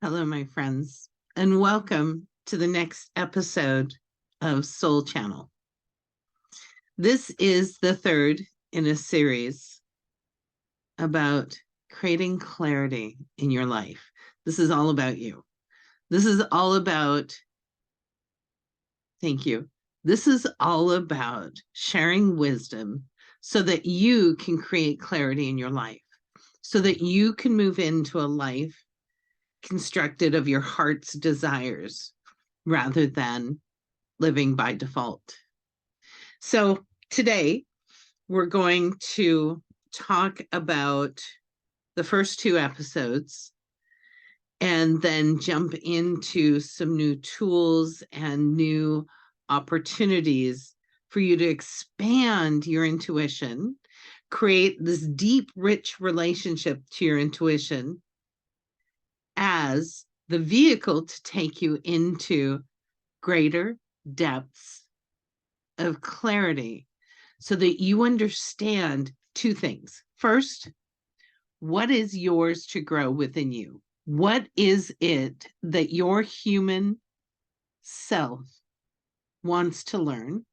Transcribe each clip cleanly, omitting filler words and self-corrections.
Hello, my friends, and welcome to the next episode of Soul Channel. This is the third in a series about creating clarity in your life. This is all about you. This is all about, thank you. This is all about sharing wisdom so that you can create clarity in your life, so that you can move into a life constructed of your heart's desires rather than living by default. So today we're going to talk about the first two episodes and then jump into some new tools and new opportunities for you to expand your intuition, create this deep, rich relationship to your intuition as the vehicle to take you into greater depths of clarity so that you understand two things. First, what is yours to grow within you? What is it that your human self wants to learn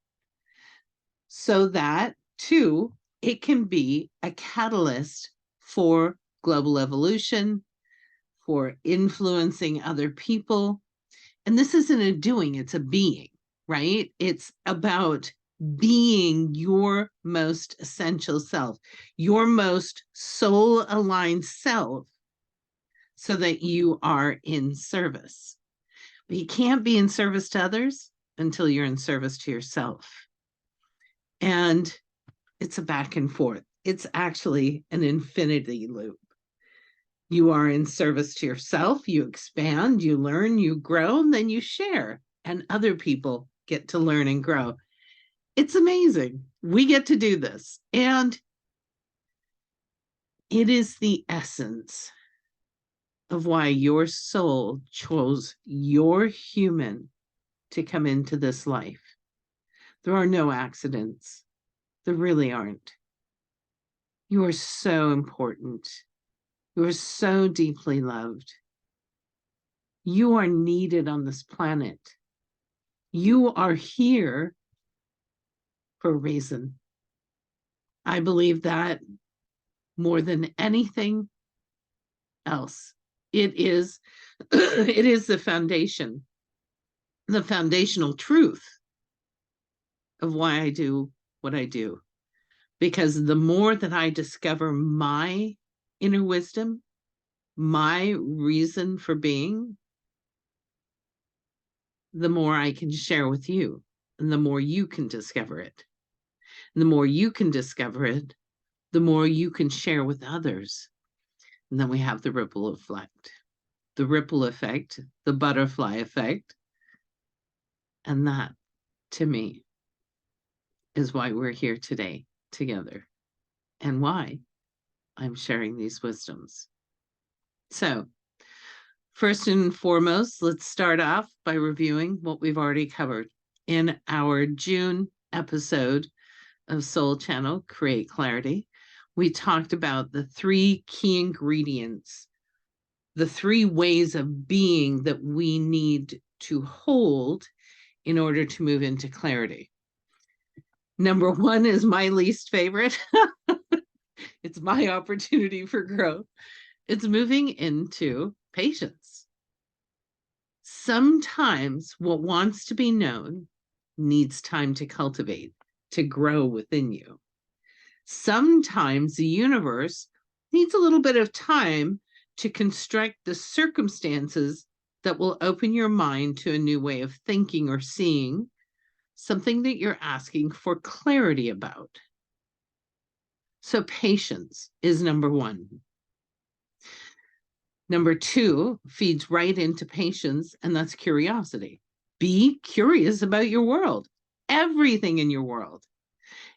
so that, two, it can be a catalyst for global evolution, for influencing other people. And this isn't a doing, it's a being, right? It's about being your most essential self, your most soul aligned self, so that you are in service. But you can't be in service to others until you're in service to yourself. And it's a back and forth. It's actually an infinity loop. You are in service to yourself, you expand, you learn, you grow, and then you share, and other people get to learn and grow. It's amazing. We get to do this. And it is the essence of why your soul chose your human to come into this life. There are no accidents. There really aren't. You are so important. You are so deeply loved. You are needed on this planet. You are here for a reason. I believe that more than anything else. It is it is the foundation, the foundational truth of why I do what I do. Because the more that I discover my inner wisdom, my reason for being, the more I can share with you, and the more you can discover it. And the more you can discover it, the more you can share with others. And then we have the ripple effect, the butterfly effect. And that, to me, is why we're here today together and why I'm sharing these wisdoms. So, first and foremost, let's start off by reviewing what we've already covered in our June episode of Soul Channel Create Clarity. We talked about the three key ingredients, the three ways of being that we need to hold in order to move into clarity. Number one is my least favorite. It's my opportunity for growth. It's moving into patience. Sometimes what wants to be known needs time to cultivate, to grow within you. Sometimes the universe needs a little bit of time to construct the circumstances that will open your mind to a new way of thinking or seeing something that you're asking for clarity about. So patience is number one. Number two feeds right into patience, and that's curiosity. Be curious about your world, everything in your world.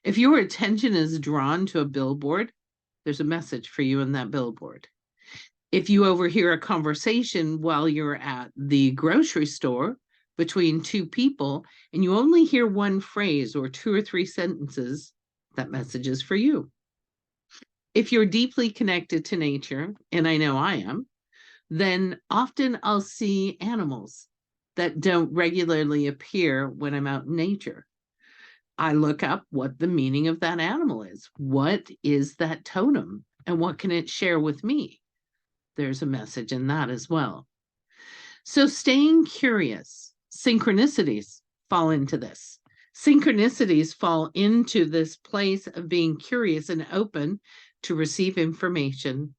If your attention is drawn to a billboard, there's a message for you in that billboard. If you overhear a conversation while you're at the grocery store between two people and you only hear one phrase or two or three sentences, that message is for you. If you're deeply connected to nature, and I know I am, then often I'll see animals that don't regularly appear when I'm out in nature. I look up what the meaning of that animal is. What is that totem? And what can it share with me? There's a message in that as well. So staying curious, synchronicities fall into this. Synchronicities fall into this place of being curious and open to receive information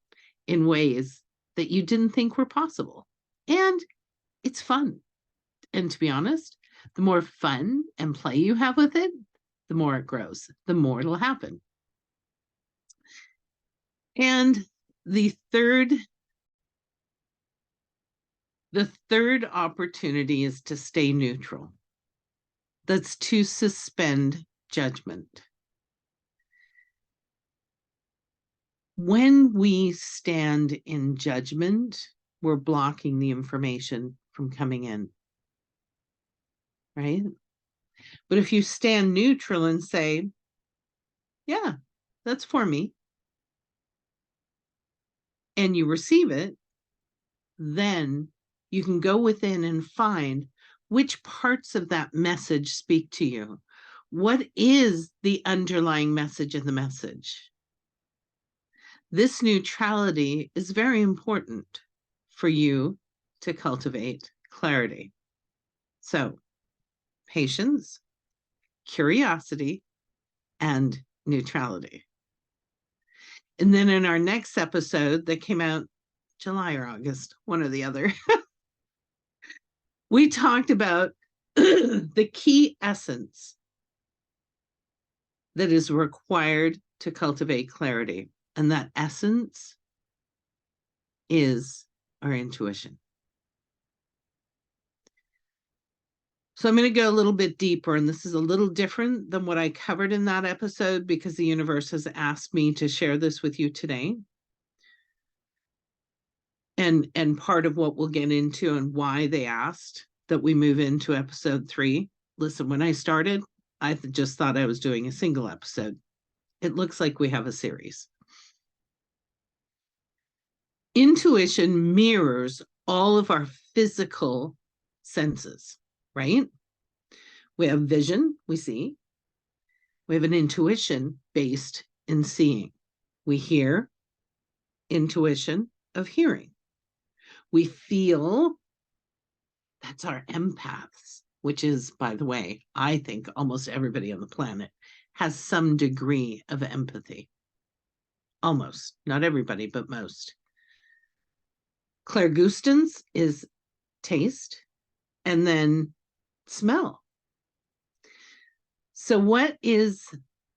in ways that you didn't think were possible. And it's fun. And to be honest, the more fun and play you have with it, the more it grows, the more it'll happen. And the third opportunity is to stay neutral. That's to suspend judgment. When we stand in judgment, we're blocking the information from coming in, right? But if you stand neutral and say, yeah, that's for me, and you receive it, then you can go within and find which parts of that message speak to you. What is the underlying message in the message? This neutrality is very important for you to cultivate clarity. So, patience, curiosity, and neutrality. And then in our next episode that came out July or August, one or the other, we talked about the key essence that is required to cultivate clarity. And that essence is our intuition. So I'm going to go a little bit deeper, and this is a little different than what I covered in that episode because the universe has asked me to share this with you today. And part of what we'll get into and why they asked that we move into episode 3. Listen, when I started, I just thought I was doing a single episode. It looks like we have a series. Intuition mirrors all of our physical senses, right? We have vision, we see. We have an intuition based in seeing. We hear, intuition of hearing. We feel, that's our empaths, which is, by the way, I think almost everybody on the planet has some degree of empathy. Almost, not everybody, but most. Clairgustance is taste, and then smell. So what is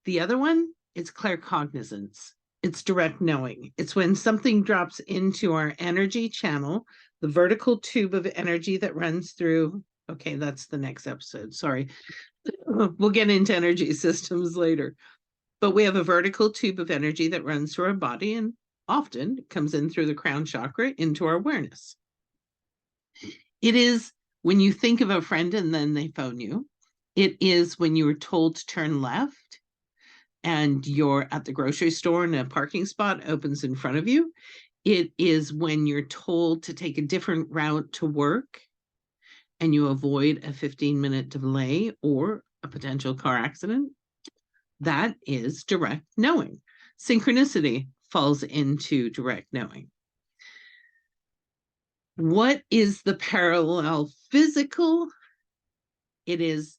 the other one? It's claircognizance. It's direct knowing. It's when something drops into our energy channel, the vertical tube of energy that runs through. Okay, that's the next episode. Sorry. We'll get into energy systems later. But we have a vertical tube of energy that runs through our body, and often it comes in through the crown chakra into our awareness. It is when you think of a friend and then they phone you. It is when you were told to turn left and you're at the grocery store and a parking spot opens in front of you. It is when you're told to take a different route to work and you avoid a 15-minute delay or a potential car accident. That is direct knowing. Synchronicity falls into direct knowing. What is the parallel physical? It is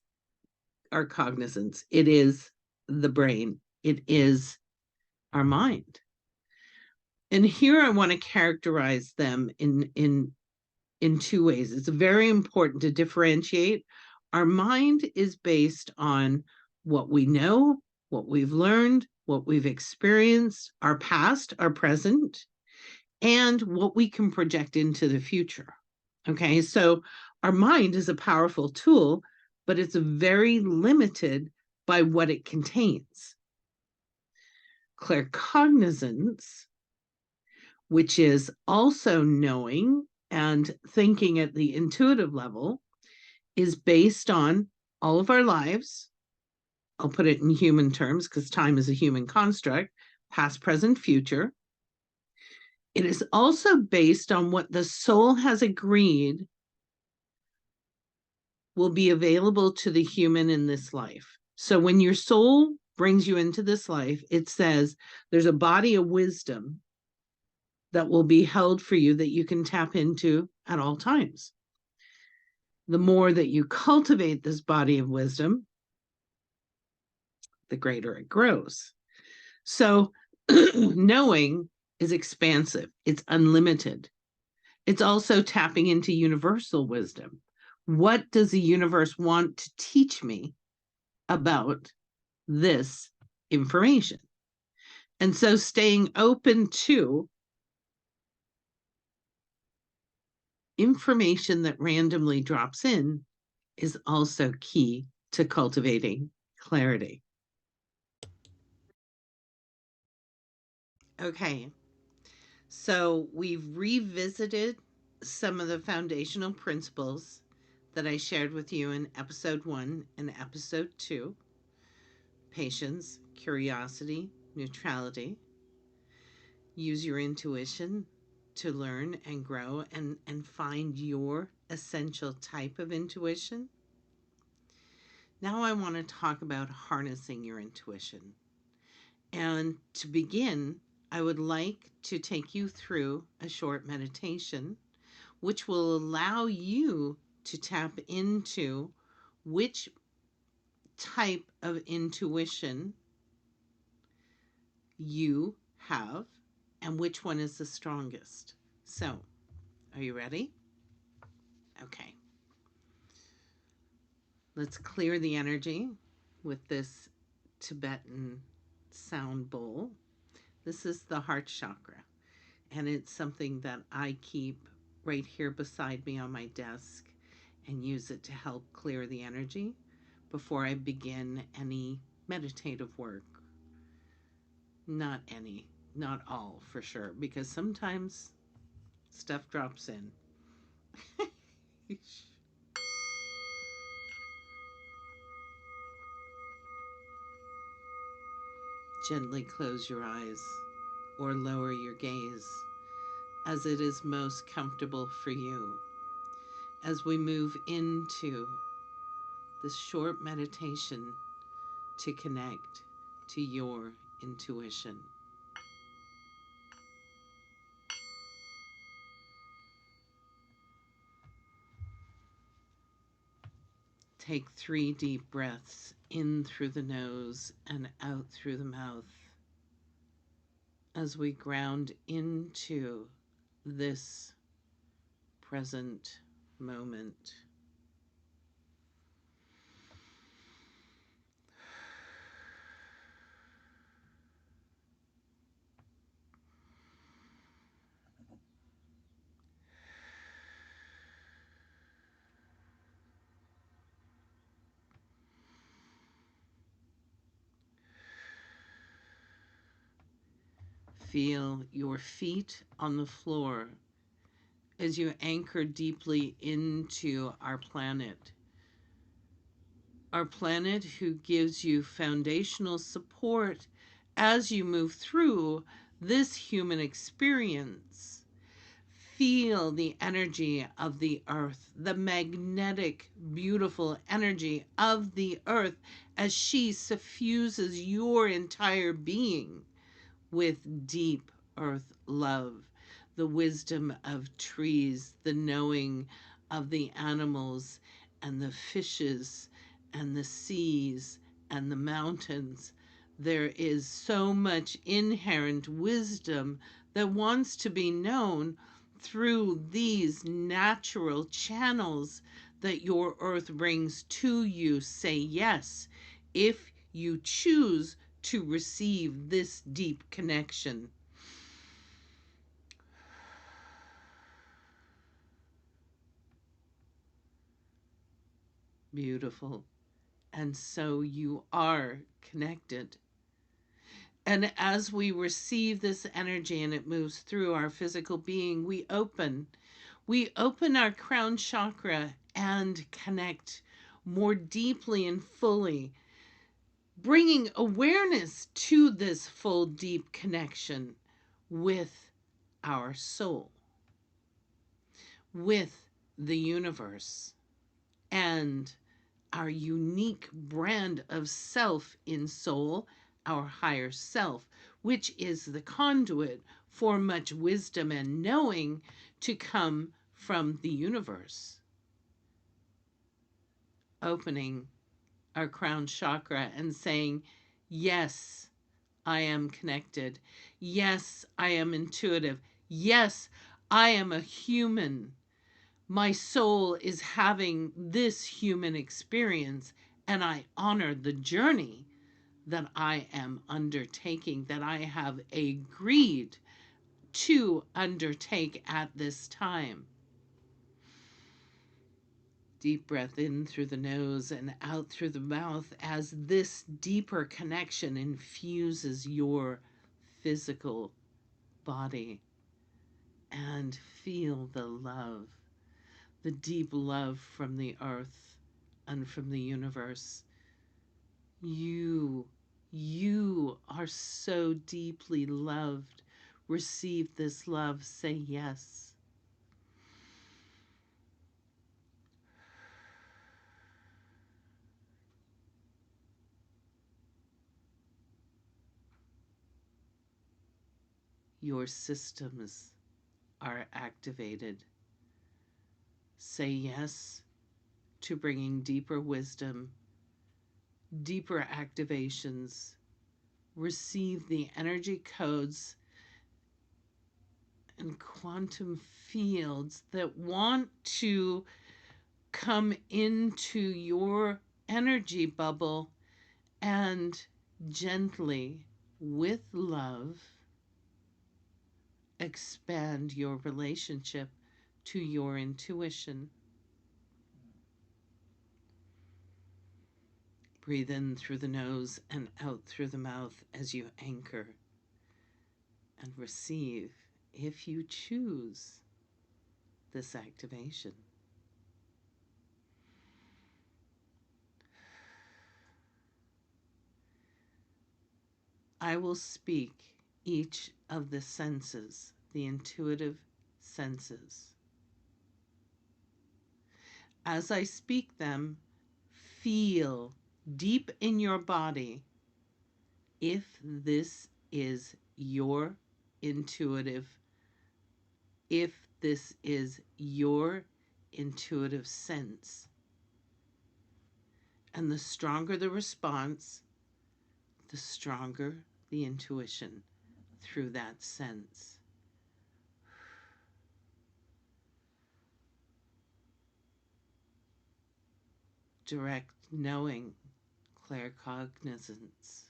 our cognizance. It is the brain. It is our mind. And here I want to characterize them in 2 ways. It's very important to differentiate. Our mind is based on what we know, what we've learned, what we've experienced, our past, our present, and what we can project into the future. Okay, so our mind is a powerful tool, but it's very limited by what it contains. Claircognizance, which is also knowing and thinking at the intuitive level, is based on all of our lives. I'll put it in human terms because time is a human construct, past, present, future. It is also based on what the soul has agreed will be available to the human in this life. So when your soul brings you into this life, it says there's a body of wisdom that will be held for you that you can tap into at all times. The more that you cultivate this body of wisdom, the greater it grows. So knowing is expansive, it's unlimited. It's also tapping into universal wisdom. What does the universe want to teach me about this information? And so staying open to information that randomly drops in is also key to cultivating clarity. Okay, so we've revisited some of the foundational principles that I shared with you in episode 1 and episode 2: patience, curiosity, neutrality. Use your intuition to learn and grow and find your essential type of intuition. Now I want to talk about harnessing your intuition. And to begin, I would like to take you through a short meditation, which will allow you to tap into which type of intuition you have and which one is the strongest. So, are you ready? Okay. Let's clear the energy with this Tibetan sound bowl. This is the heart chakra, and it's something that I keep right here beside me on my desk and use it to help clear the energy before I begin any meditative work. Not any, not all for sure, because sometimes stuff drops in. Gently close your eyes or lower your gaze as it is most comfortable for you as we move into this short meditation to connect to your intuition. Take 3 deep breaths in through the nose and out through the mouth as we ground into this present moment. Feel your feet on the floor as you anchor deeply into our planet. Our planet who gives you foundational support as you move through this human experience. Feel the energy of the earth, the magnetic, beautiful energy of the earth as she suffuses your entire being with deep earth love, the wisdom of trees, the knowing of the animals and the fishes and the seas and the mountains. There is so much inherent wisdom that wants to be known through these natural channels that your earth brings to you. Say yes if you choose to receive this deep connection. Beautiful. And so you are connected. And as we receive this energy and it moves through our physical being, we open. We open our crown chakra and connect more deeply and fully, bringing awareness to this full, deep connection with our soul with the universe and our unique brand of self in soul, our higher self, which is the conduit for much wisdom and knowing to come from the universe, opening our crown chakra and saying, yes, I am connected. Yes, I am intuitive. Yes, I am a human. My soul is having this human experience, and I honor the journey that I am undertaking, that I have agreed to undertake at this time. Deep breath in through the nose and out through the mouth as this deeper connection infuses your physical body. And feel the love, the deep love from the earth and from the universe. You are so deeply loved. Receive this love. Say yes. Your systems are activated. Say yes to bringing deeper wisdom, deeper activations. Receive the energy codes and quantum fields that want to come into your energy bubble and gently, with love, expand your relationship to your intuition. Breathe in through the nose and out through the mouth as you anchor and receive, if you choose, this activation. I will speak each of the senses, the intuitive senses. As I speak them, feel deep in your body if this is your intuitive, if this is your intuitive sense. And the stronger the response, the stronger the intuition through that sense. Direct knowing, claircognizance.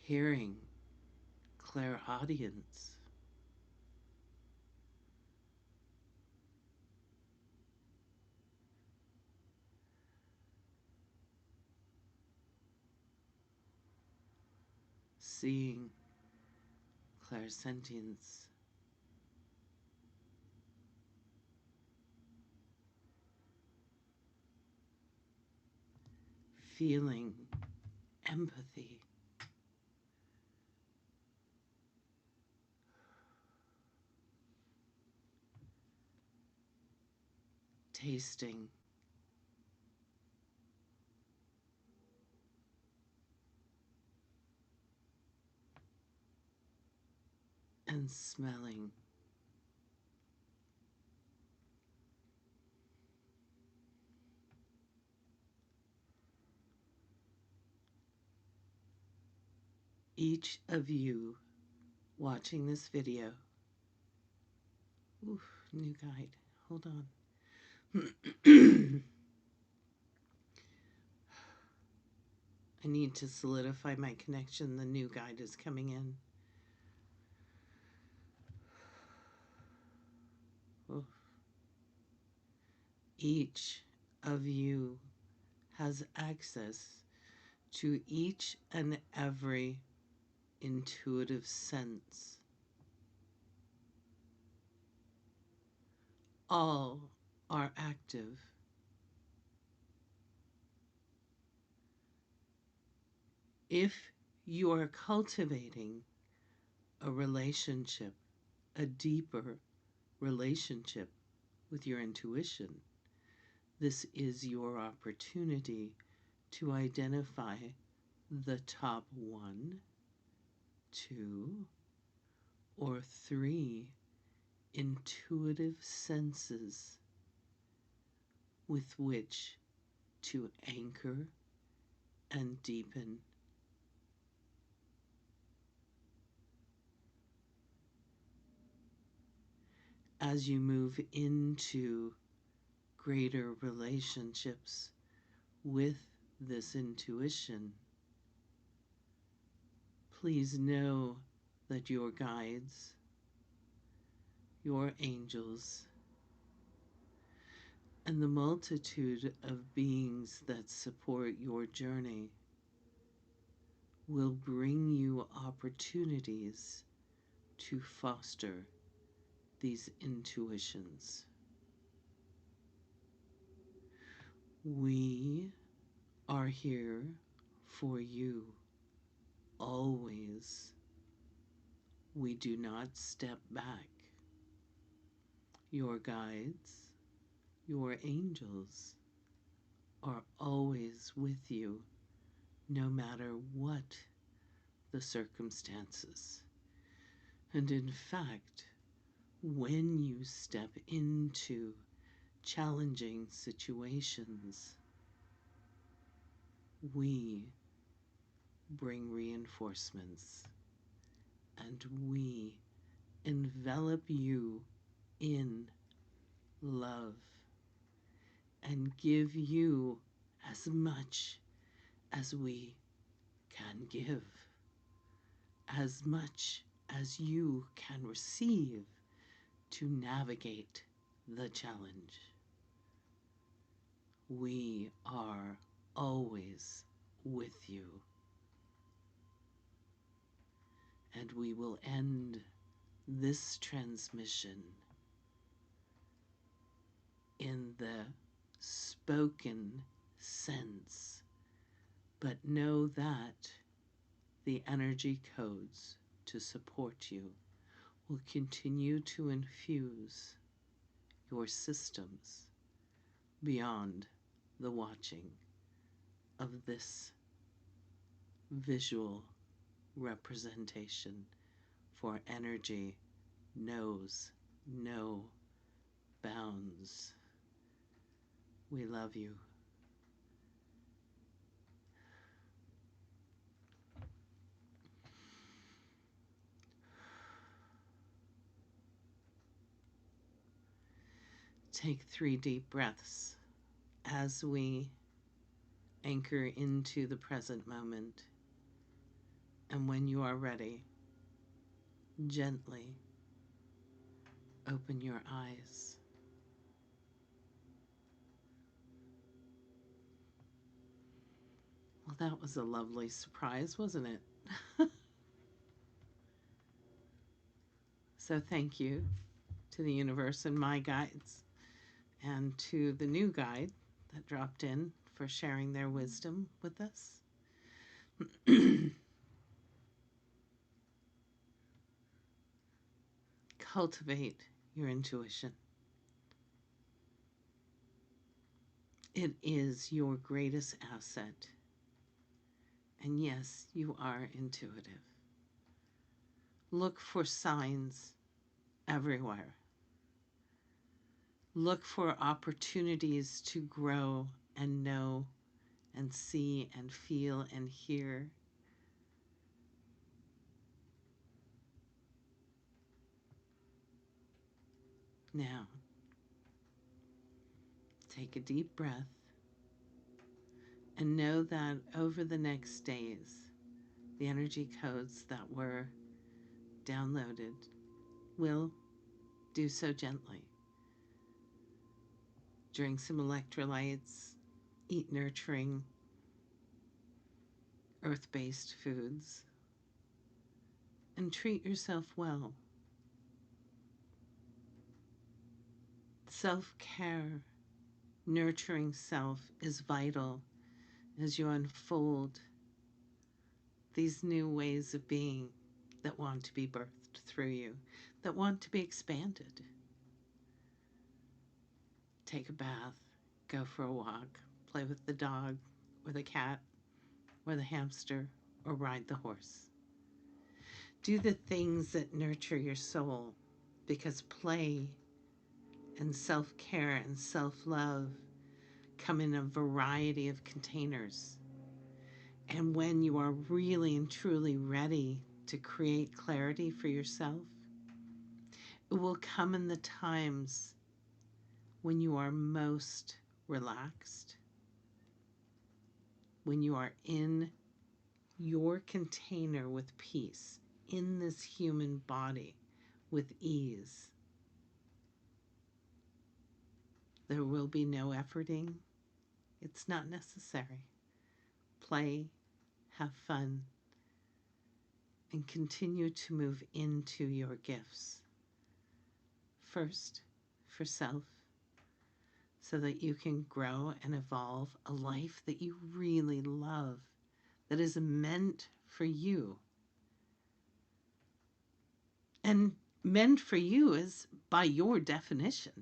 Hearing, clairaudience. Seeing, clairsentience. Feeling, empathy. Tasting, and smelling. Each of you watching this video. Oof, new guide. Hold on. I need to solidify my connection. The new guide is coming in. Oof. Each of you has access to each and every intuitive sense. All are active. If you are cultivating a relationship, a deeper relationship with your intuition, this is your opportunity to identify the top 1, 2, or 3 intuitive senses with which to anchor and deepen. As you move into greater relationships with this intuition, please know that your guides, your angels, and the multitude of beings that support your journey will bring you opportunities to foster these intuitions. We are here for you always. We do not step back. Your guides, your angels are always with you, no matter what the circumstances. And in fact, when you step into challenging situations, we bring reinforcements and we envelop you in love and give you as much as we can give, as much as you can receive to navigate the challenge. We are always with you. And we will end this transmission in the spoken sense, but know that the energy codes to support you will continue to infuse your systems beyond the watching of this visual representation, for energy knows no bounds. We love you. Take 3 deep breaths as we anchor into the present moment. And when you are ready, gently open your eyes. Well, that was a lovely surprise, wasn't it? So thank you to the universe and my guides, and to the new guide that dropped in for sharing their wisdom with us. Cultivate your intuition. It is your greatest asset. And yes, you are intuitive. Look for signs everywhere. Look for opportunities to grow and know and see and feel and hear. Now, take a deep breath and know that over the next days, the energy codes that were downloaded will do so gently. Drink some electrolytes, eat nurturing, earth-based foods, and treat yourself well. Self-care, nurturing self is vital as you unfold these new ways of being that want to be birthed through you, that want to be expanded. Take a bath, go for a walk, play with the dog or the cat or the hamster, or ride the horse. Do the things that nurture your soul, because play and self-care and self-love come in a variety of containers. And when you are really and truly ready to create clarity for yourself, it will come in the times when you are most relaxed, when you are in your container with peace, in this human body with ease. There will be no efforting. It's not necessary. Play, have fun, and continue to move into your gifts. First, for self, so that you can grow and evolve a life that you really love, that is meant for you. And meant for you is by your definition.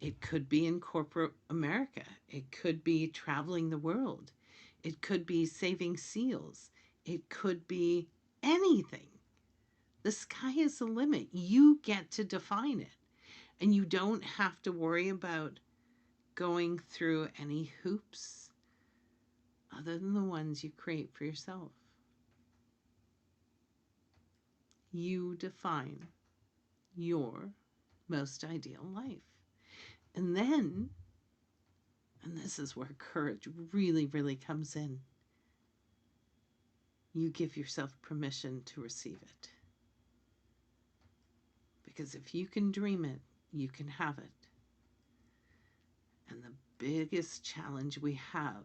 It could be in corporate America. It could be traveling the world. It could be saving seals. It could be anything. The sky is the limit. You get to define it. And you don't have to worry about going through any hoops other than the ones you create for yourself. You define your most ideal life. And then, and this is where courage really, really comes in, you give yourself permission to receive it. Because if you can dream it, you can have it. And the biggest challenge we have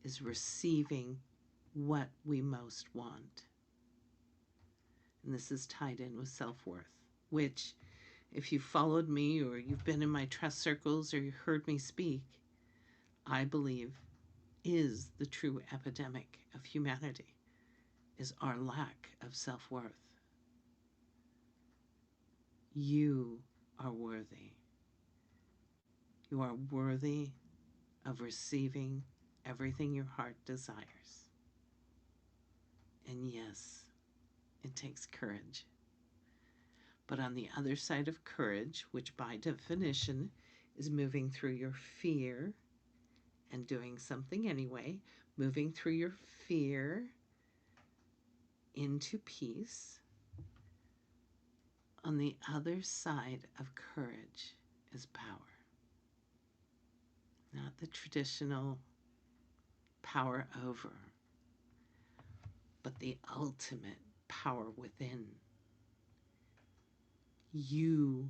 is receiving what we most want. And this is tied in with self-worth, which, if you followed me or you've been in my trust circles or you heard me speak, I believe is the true epidemic of humanity, is our lack of self-worth. You are worthy. You are worthy of receiving everything your heart desires. And yes, it takes courage. But on the other side of courage, which by definition is moving through your fear and doing something anyway, moving through your fear into peace, on the other side of courage is power. Not the traditional power over, but the ultimate power within. You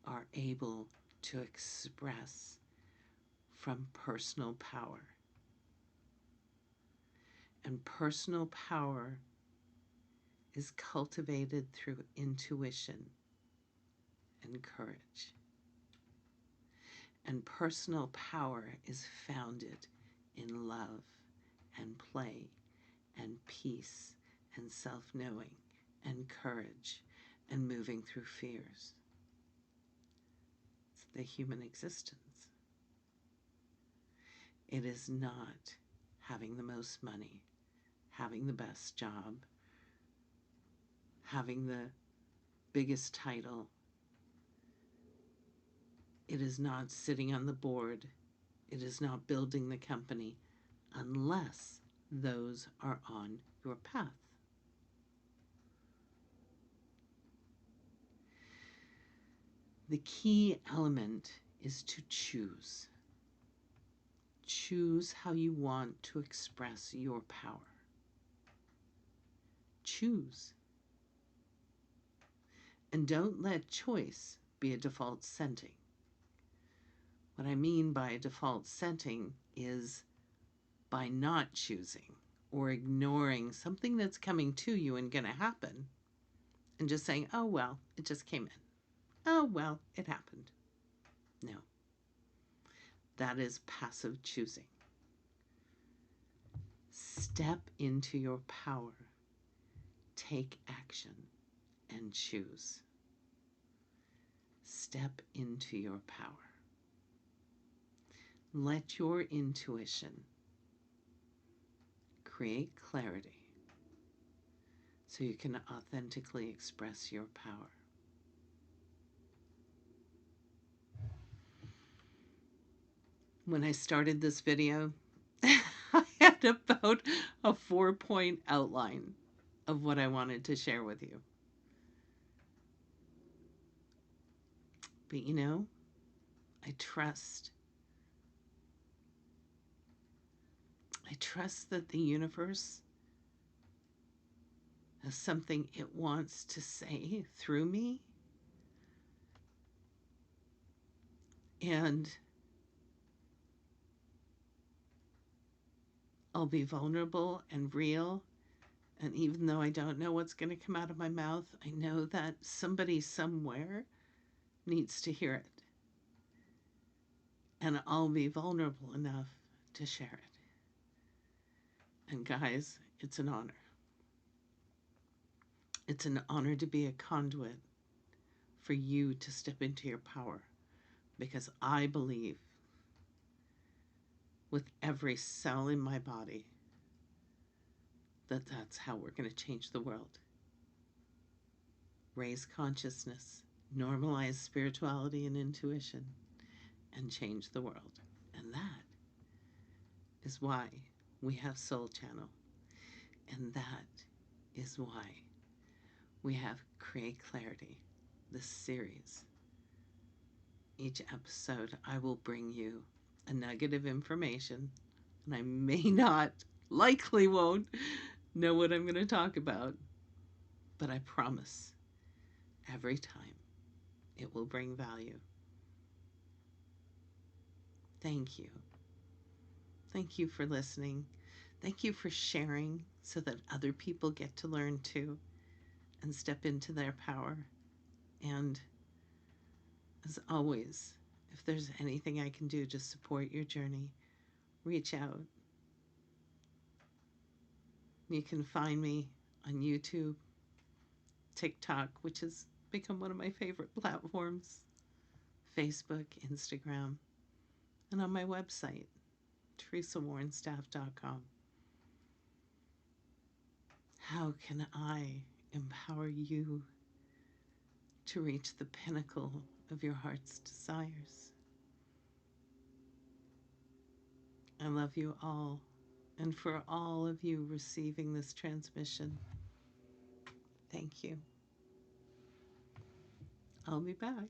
are able to express from personal power. And personal power is cultivated through intuition and courage. And personal power is founded in love and play and peace and self-knowing and courage and moving through fears. It's the human existence. It is not having the most money, having the best job, having the biggest title. It is not sitting on the board. It is not building the company unless those are on your path. The key element is to choose. Choose how you want to express your power. Choose. And don't let choice be a default setting. What I mean by a default setting is by not choosing or ignoring something that's coming to you and going to happen and just saying, oh, well, it just came in. Oh, well, it happened. No. That is passive choosing. Step into your power. Take action and choose. Step into your power. Let your intuition create clarity so you can authentically express your power. When I started this video, I had about a 4-point outline of what I wanted to share with you. But you know, I trust that the universe has something it wants to say through me. And I'll be vulnerable and real. And even though I don't know what's going to come out of my mouth, I know that somebody somewhere needs to hear it. And I'll be vulnerable enough to share it. And guys, it's an honor. It's an honor to be a conduit for you to step into your power, because I believe with every cell in my body that that's how we're going to change the world. Raise consciousness, normalize spirituality and intuition, and change the world. And that is why we have Soul Channel. And that is why we have Create Clarity, this series. Each episode, I will bring you a nugget of information, and I may not, likely won't, know what I'm going to talk about, but I promise every time it will bring value. Thank you. Thank you for listening. Thank you for sharing so that other people get to learn too and step into their power. And as always, if there's anything I can do to support your journey, reach out. You can find me on YouTube, TikTok, which has become one of my favorite platforms, Facebook, Instagram, and on my website, teresawarrenstaff.com. How can I empower you to reach the pinnacle of your heart's desires? I love you all, and for all of you receiving this transmission, thank you. I'll be back.